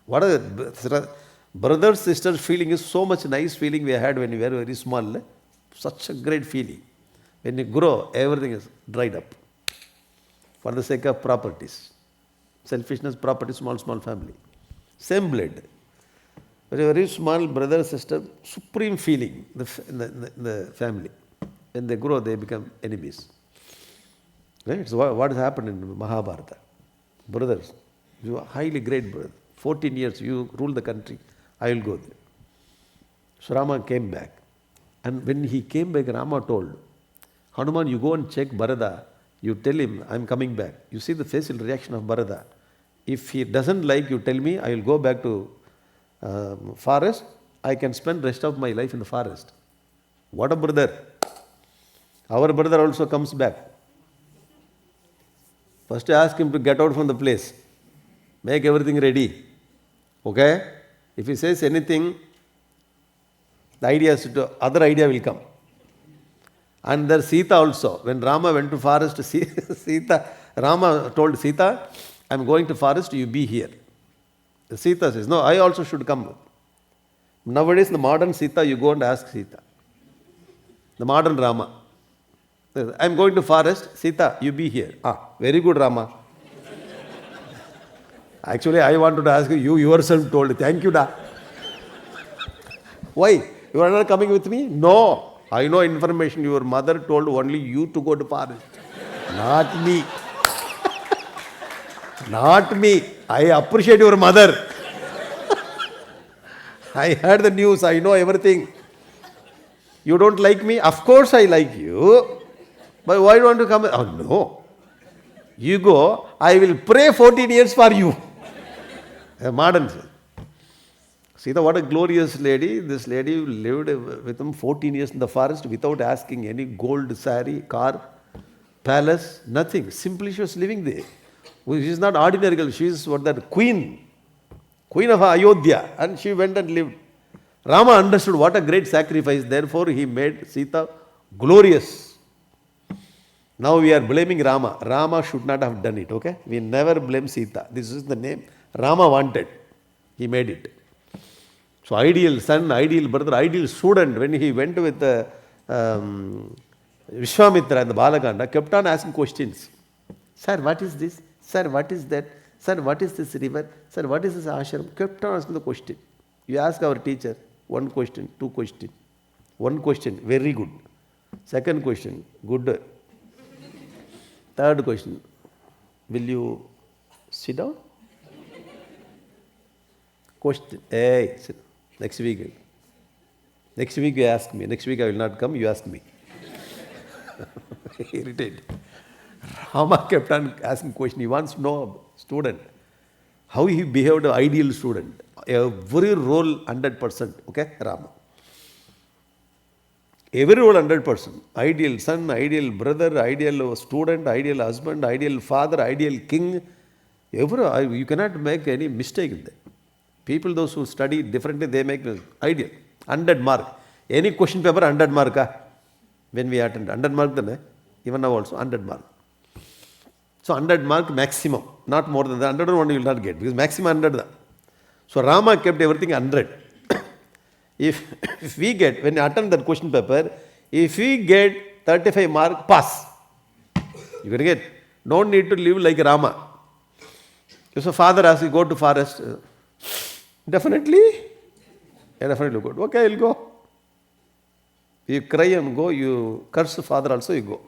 What are the brothers, sisters feeling is so much nice feeling we had when we were very small. Such a great feeling. When you grow, everything is dried up. For the sake of properties. Selfishness, property, small family. Same blood. Very small brother, sister, supreme feeling in the family. When they grow, they become enemies. Right? It's what has happened in Mahabharata. Brothers, you are highly great brother. 14 years you rule the country, I will go there. So Rama came back. And when he came back, Rama told, Hanuman, you go and check Bharata. You tell him, I am coming back. You see the facial reaction of Bharata. If he doesn't like, you tell me, I will go back to forest. I can spend rest of my life in the forest. What a brother. Our brother also comes back. First ask him to get out from the place. Make everything ready. Okay? If he says anything, the other idea will come. And there Sita also. When Rama went to forest, Rama told Sita, I am going to forest, you be here. Sita says, no, I also should come. Nowadays, the modern Sita, you go and ask Sita. The modern Rama. I am going to forest, Sita, you be here. Very good, Rama. Actually, I wanted to ask you, you yourself told. Thank you, da. Why? You are not coming with me? No. I know information. Your mother told only you to go to forest. Not me. Not me. I appreciate your mother. I heard the news. I know everything. You don't like me? Of course I like you. But why don't you come? Oh, no. You go. I will pray 14 years for you. A modern. See what a glorious lady. This lady lived with him 14 years in the forest without asking any gold saree, car, palace, nothing. Simply she was living there. She is not ordinary girl. She is queen of Ayodhya. And she went and lived. Rama understood what a great sacrifice. Therefore he made Sita glorious. Now we are blaming Rama. Rama should not have done it. Okay? We never blame Sita. This is the name Rama wanted. He made it. So ideal son, ideal brother, ideal student, when he went with Vishwamitra and the Balaganda, kept on asking questions. Sir, what is this? Sir, what is that? Sir, what is this river? Sir, what is this ashram? Kept on asking the question. You ask our teacher, one question, two questions. One question, very good. Second question, good. Third question, will you sit down? Question, hey, sit. Next week. Next week you ask me. Next week I will not come, you ask me. irritated. Rama kept on asking question. He wants to know student, how he behaved an ideal student. Every role 100%. Okay, Rama. Every role 100%. Ideal son, ideal brother, ideal student, ideal husband, ideal father, ideal king. You cannot make any mistake in that. People, those who study differently, they make ideal. 100 mark. Any question paper, 100 mark. When we attend, 100 mark, then, even now also, 100 mark. So 100 mark maximum, not more than that. 100 only you will not get, because maximum 100. So Rama kept everything 100. If we get, when you attend that question paper, if we get 35 mark, pass. You can get. Don't need to live like Rama. If a father asks you, go to forest, definitely go. Okay, I'll go. You cry and go, you curse the father also, you go.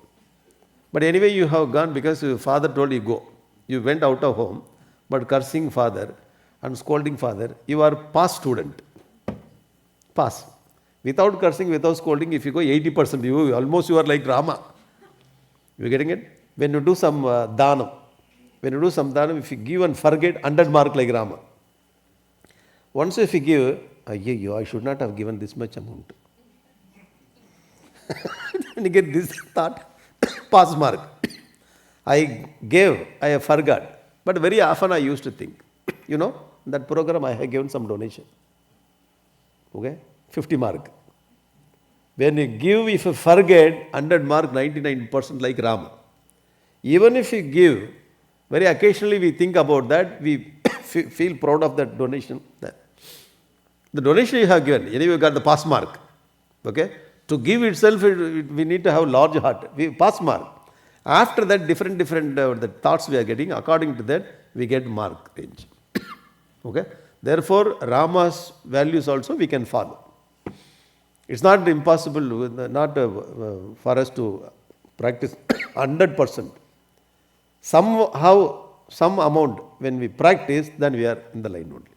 But anyway, you have gone because your father told you go. You went out of home, but cursing father and scolding father, you are pass student. Pass. Without cursing, without scolding, if you go 80%, you are like Rama. You getting it? When you do some dhanam, if you give and forget, 100 mark like Rama. Once if you give, I should not have given this much amount. When you get this thought, pass mark. I gave, I forgot. But very often I used to think, that program I have given some donation. Okay? 50 mark. When you give, if you forget, 100 mark, 99% like Rama. Even if you give, very occasionally we think about that, we feel proud of that donation. The donation you have given, anyway you got the pass mark. Okay? To give itself, we need to have large heart. We pass mark. After that, different the thoughts we are getting, according to that, we get mark range. Okay? Therefore, Rama's values also we can follow. It's not impossible, not for us to practice 100%. Somehow, some amount, when we practice, then we are in the line only.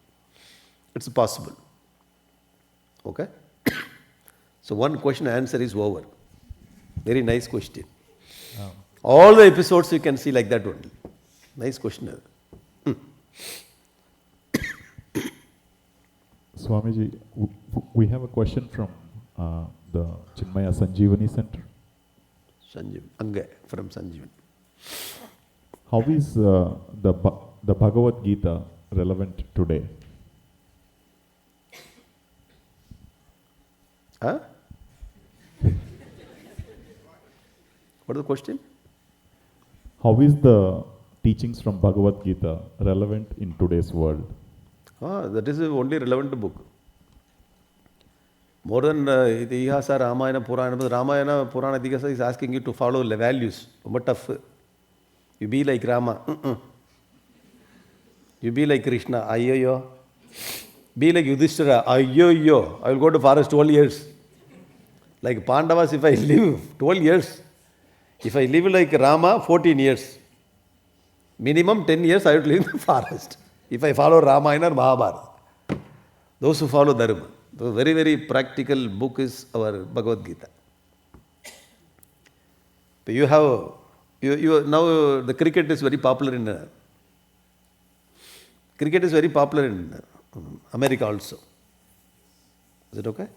It's possible. Okay? So one question answer is over. Very nice question. Oh. All the episodes you can see like that only. Nice question. Swamiji, we have a question from the Chinmaya Sanjeevani Center. Anga from Sanjeevan. How is the Bhagavad Gita relevant today? Huh? What is the question? How is the teachings from Bhagavad Gita relevant in today's world? That is the only relevant book. More than Itihasa, Ramayana, Purana. Ramayana, Purana, Itihasa is asking you to follow the values. But tough. You be like Rama. You be like Krishna. Ayyo. Be like Yudhishthira. Ayyo. I will go to forest 12 years. Like Pandavas, if I live 12 years. If I live like Rama, 14 years. Minimum 10 years I would live in the forest. If I follow Ramayana or Mahabharata. Those who follow Dharma. The very, very practical book is our Bhagavad Gita. You have, now the cricket is very popular in America also. Is it okay?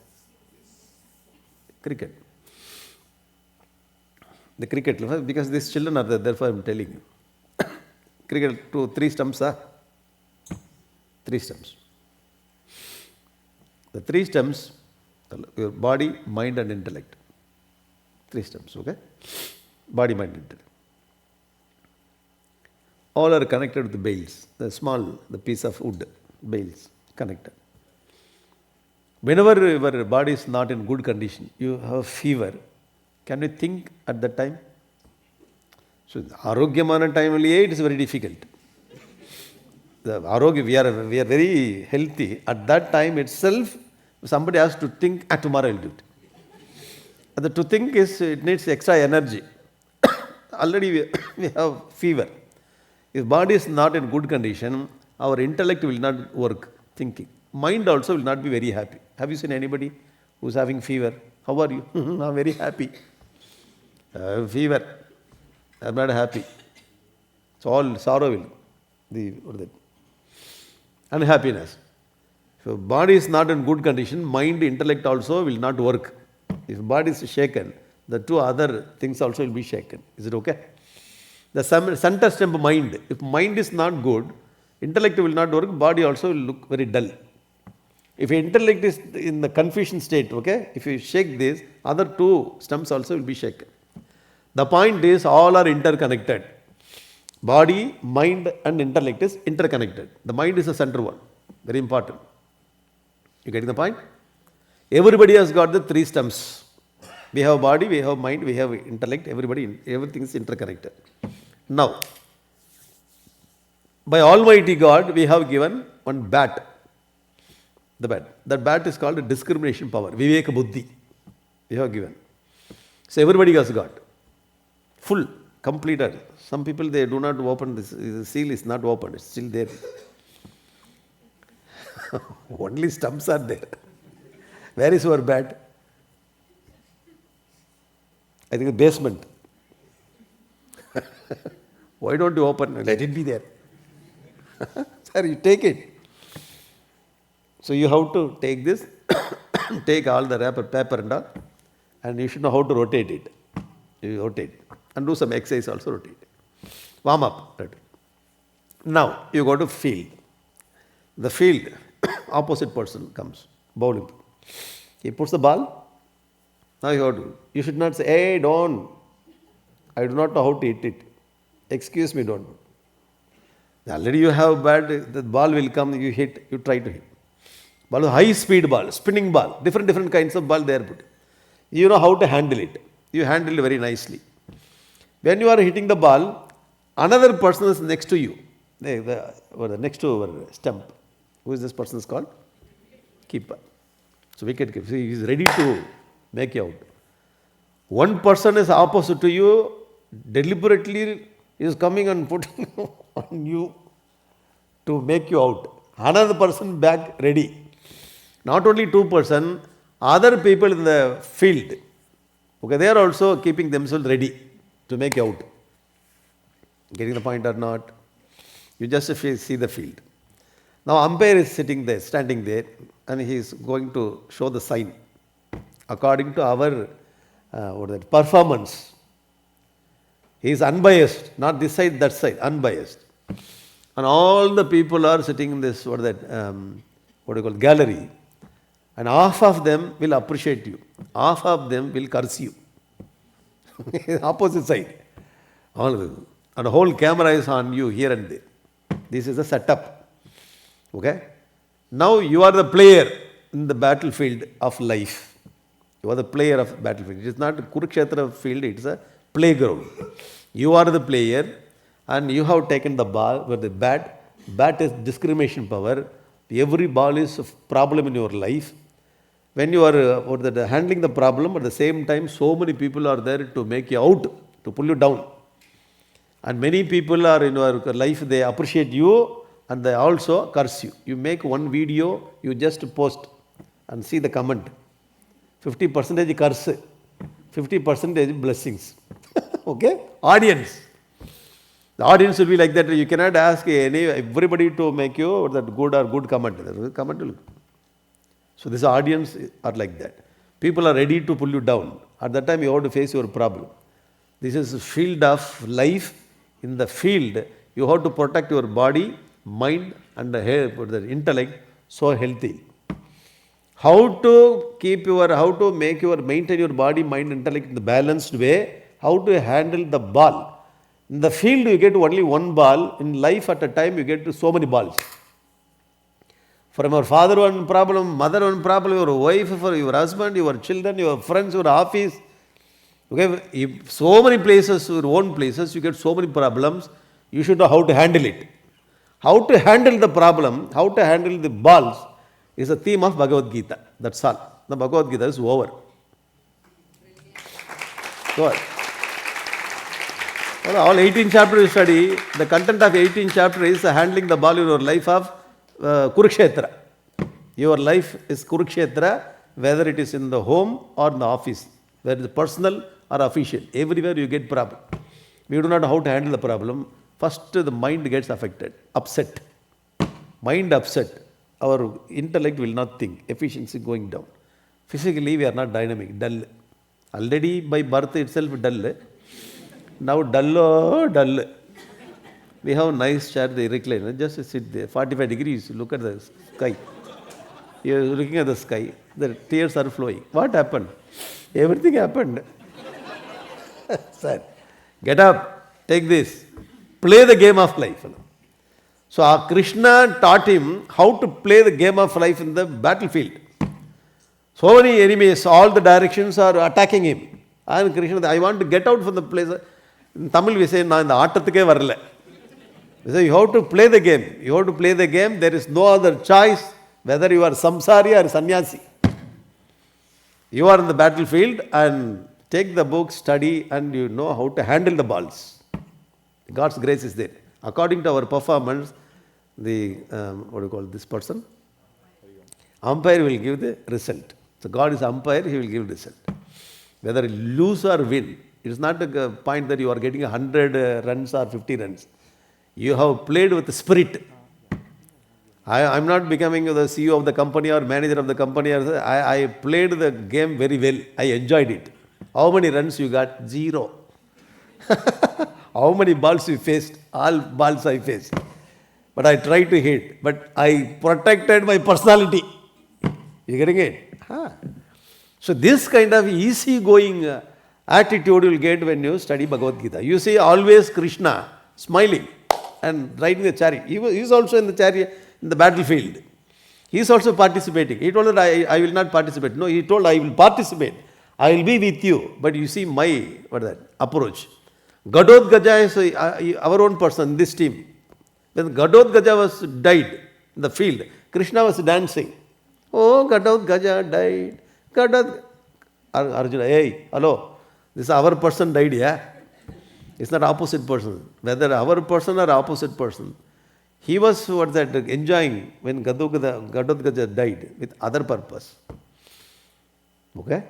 Cricket. The cricket, because these children are there, therefore I am telling you. Cricket, 3 stumps are? 3 stumps. The 3 stumps, your body, mind and intellect. 3 stumps, okay? Body, mind, intellect. All are connected with the bales, the piece of wood, bales, connected. Whenever your body is not in good condition, you have fever, can you think at that time? So, Arogyamana time only, it is very difficult. The Arogya, we are very healthy. At that time itself, somebody has to think, tomorrow I will do it. To think it needs extra energy. Already we have fever. If body is not in good condition, our intellect will not work thinking. Mind also will not be very happy. Have you seen anybody who is having fever? How are you? I'm very happy. fever. I'm not happy. It's all sorrow will. What is that? Unhappiness. If body is not in good condition, mind, intellect also will not work. If body is shaken, the two other things also will be shaken. Is it okay? The center stem mind. If mind is not good, intellect will not work, body also will look very dull. If intellect is in the confusion state, okay, if you shake this, other two stems also will be shaken. The point is all are interconnected. Body, mind and intellect is interconnected. The mind is the center one. Very important. You getting the point? Everybody has got the three stems. We have body, we have mind, we have intellect, everything is interconnected. Now, by Almighty God, we have given one bat. The bat. That bat is called discrimination power, Viveka Buddhi. We have given. So everybody has got. Full, completed. Some people, they do not open this. The seal is not open. It's still there. Only stumps are there. Where is your bat? I think the basement. Why don't you open? Let it be there. Sir, you take it. So you have to take this, take all the paper and all, and you should know how to rotate it. You rotate and do some exercise also, rotate. Warm up. Rotate. Now you go to field. The field, opposite person comes, bowling. He puts the ball. Now you should not say, hey, don't. I do not know how to hit it. Excuse me, don't. Already you have bad, the ball will come, you hit, you try to hit. Ball, high speed ball, spinning ball, different kinds of ball they are put. You know how to handle it. You handle it very nicely. When you are hitting the ball, another person is next to you. Next to our stump. Who is this person is called? Keeper. So wicket keeper. He is ready to make you out. One person is opposite to you, deliberately is coming and putting on you to make you out. Another person back ready. Not only two person, other people in the field, okay, they are also keeping themselves ready to make you out. Getting the point or not? You just see the field. Now umpire is sitting there, standing there, and he is going to show the sign according to our performance. He is unbiased, not this side, that side, unbiased. And all the people are sitting in this, gallery. And half of them will appreciate you. Half of them will curse you. Opposite side. All of them. And the whole camera is on you here and there. This is a setup. Okay? Now you are the player in the battlefield of life. You are the player of battlefield. It is not a Kurukshetra field, it is a playground. You are the player and you have taken the ball with the bat. Bat is discrimination power. Every ball is a problem in your life. When you are handling the problem, at the same time, so many people are there to make you out, to pull you down. And many people are in your life, they appreciate you and they also curse you. You make one video, you just post and see the comment. 50% curse, 50% blessings. Okay? Audience. The audience will be like that. You cannot ask everybody to make you that good or good comment. Comment will. So this audience are like that. People are ready to pull you down. At that time you have to face your problem. This is a field of life. In the field, you have to protect your body, mind and the intellect so healthy. How to maintain your body, mind, intellect in the balanced way, how to handle the ball. In the field you get only one ball, in life at a time you get so many balls. From your father one problem, mother one problem, your wife, for your husband, your children, your friends, your office. Okay, if so many places, your own places, you get so many problems, you should know how to handle it. How to handle the problem, how to handle the balls is the theme of Bhagavad Gita. That's all. The Bhagavad Gita is over. Go ahead. Well, all 18 chapters you study, the content of 18 chapter is handling the ball in your life of Kurukshetra. Your life is Kurukshetra, whether it is in the home or in the office, whether it is personal or official. Everywhere you get problem. We do not know how to handle the problem. First, the mind gets affected, upset. Mind upset. Our intellect will not think. Efficiency going down. Physically, we are not dynamic, dull. Already by birth itself dull. Now dull. We have a nice chair, the recliner. Just sit there, 45 degrees, look at the sky. You are looking at the sky, the tears are flowing. What happened? Everything happened. Sir, get up, take this, play the game of life. So our Krishna taught him how to play the game of life in the battlefield. So many enemies, all the directions are attacking him. And Krishna, I want to get out from the place. In Tamil we say, na inda aattathukku varala. We say, you have to play the game. You have to play the game. There is no other choice, whether you are samsari or sannyasi. You are in the battlefield and take the book, study, and you know how to handle the balls. God's grace is there. According to our performance, the, what do you call this person? Umpire will give the result. So God is umpire, he will give result. Whether you lose or win, it is not a point that you are getting 100 runs or 50 runs. You have played with the spirit. I am not becoming the CEO of the company or manager of the company. I played the game very well. I enjoyed it. How many runs you got? 0. How many balls you faced? All balls I faced. But I tried to hit. But I protected my personality. You getting it? Huh. So this kind of easy-going attitude you will get when you study Bhagavad Gita. You see always Krishna smiling and riding the chariot. He is also in the chariot, in the battlefield. He is also participating. He told that I will not participate. No, he told I will participate. I will be with you. But you see my approach. Gadodgaja is our own person, this team. When Gadodgaja was died in the field, Krishna was dancing. Oh, Gadodgaja died. Arjuna, hey, hello, this is our person died, yeah? It's not opposite person. Whether our person or opposite person. He was enjoying when Gadodgaja died with other purpose. Okay?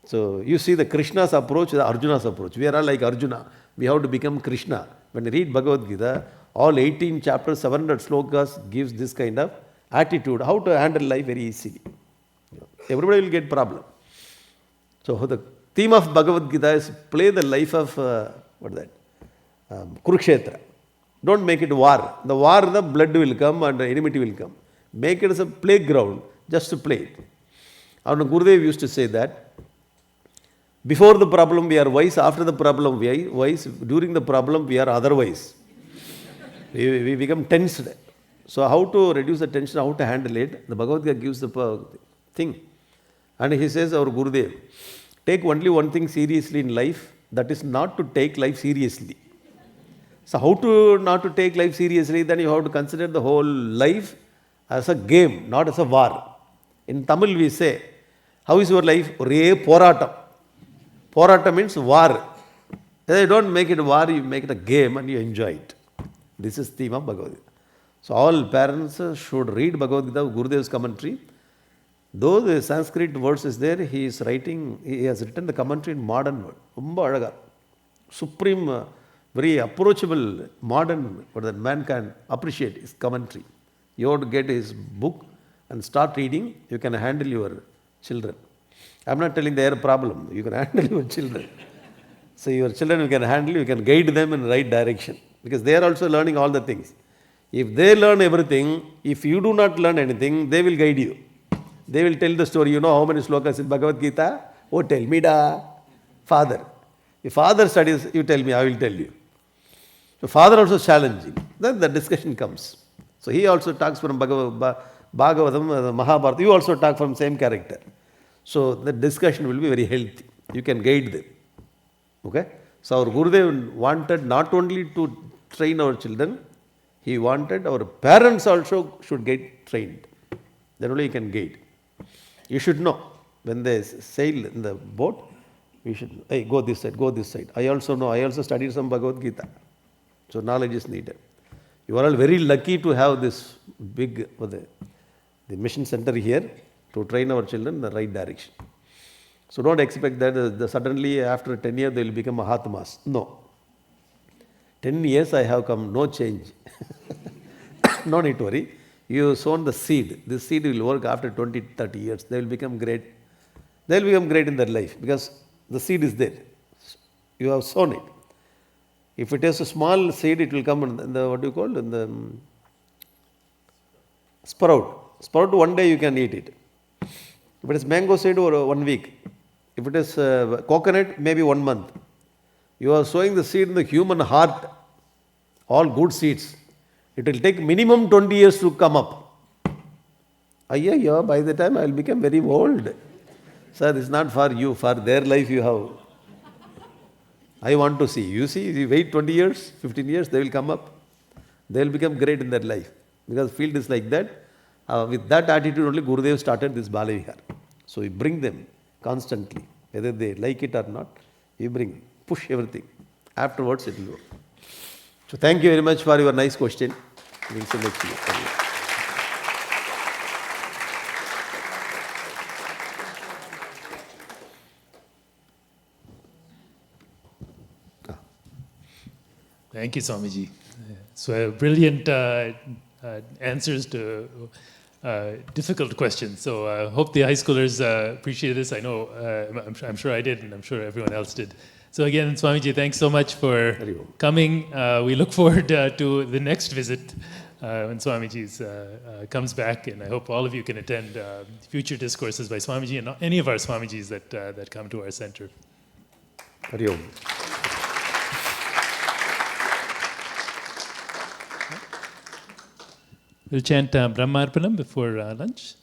So you see the Krishna's approach, the Arjuna's approach. We are all like Arjuna. We have to become Krishna. When you read Bhagavad Gita, all 18 chapters, 700 slokas gives this kind of attitude, how to handle life very easily. Everybody will get problem. So the theme of Bhagavad Gita is play the life of, Kurukshetra. Don't make it war. The war, the blood will come and the enmity will come. Make it as a playground, just to play it. Our Gurudev used to say that, before the problem we are wise, after the problem we are wise, during the problem we are otherwise. We become tensed. So how to reduce the tension, how to handle it, the Bhagavad Gita gives the thing. And he says, our Gurudev, take only one thing seriously in life, that is not to take life seriously. So how to not to take life seriously, then you have to consider the whole life as a game, not as a war. In Tamil we say, how is your life? Re poratam. Poratam means war. You don't make it a war, you make it a game and you enjoy it. This is the theme of Bhagavad Gita. So all parents should read Bhagavad Gita, Gurudev's commentary. Though the Sanskrit verse is there, he has written the commentary in modern word. Supreme, very approachable, modern, that man can appreciate his commentary. You have to get his book and start reading, you can handle your children. I am not telling they are a problem, you can handle your children. So your children you can handle, you can guide them in the right direction. Because they are also learning all the things. If they learn everything, if you do not learn anything, they will guide you. They will tell the story. You know how many slokas in Bhagavad Gita? Oh, tell me da. Father. If father studies, you tell me, I will tell you. So father also challenging. Then the discussion comes. So he also talks from Bhagavatam, Mahabharata. You also talk from same character. So the discussion will be very healthy. You can guide them. Okay? So our Gurudev wanted not only to train our children, he wanted our parents also should get trained. Then only you can guide. You should know. When they sail in the boat, we should, hey, go this side, go this side. I also know, I also studied some Bhagavad Gita. So knowledge is needed. You are all very lucky to have this big, the mission center here to train our children in the right direction. So don't expect that suddenly after 10 years they will become Mahatmas. No. 10 years I have come, no change. No need to worry. You have sown the seed. This seed will work after 20, 30 years. They will become great. They will become great in their life because the seed is there. You have sown it. If it is a small seed, it will come in the, what do you call, in the sprout. Sprout, one day you can eat it. If it is mango seed, or 1 week. If it is coconut, maybe 1 month. You are sowing the seed in the human heart, all good seeds. It will take minimum 20 years to come up. Ayya, by the time I will become very old. Sir, this is not for you, for their life you have. I want to see. You see, you wait 20 years, 15 years, they will come up. They will become great in their life. Because field is like that. With that attitude only Gurudev started this Bala Vihar. So you bring them constantly. Whether they like it or not, you bring, push everything. Afterwards it will work. So thank you very much for your nice question. We'll see next year. Thank you, Swamiji. So brilliant answers to difficult questions. So I hope the high schoolers appreciate this. I know, I'm sure I did, and I'm sure everyone else did. So again, Swamiji, thanks so much for coming. We look forward to the next visit when Swamiji comes back, and I hope all of you can attend future discourses by Swamiji and any of our Swamijis that come to our center. Hari Om. We'll chant Brahmarpanam before lunch.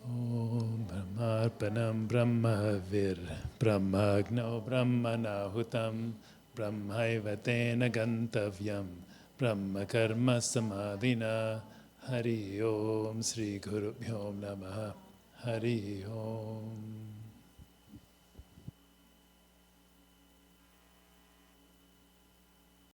Om Brahmarpanam Brahmavir Brahmagno Brahmanahutam Brahmaivatena Gantavyam Brahmakarma Samadhina Hari Om Sri Gurubhyo Namaha Hari Om.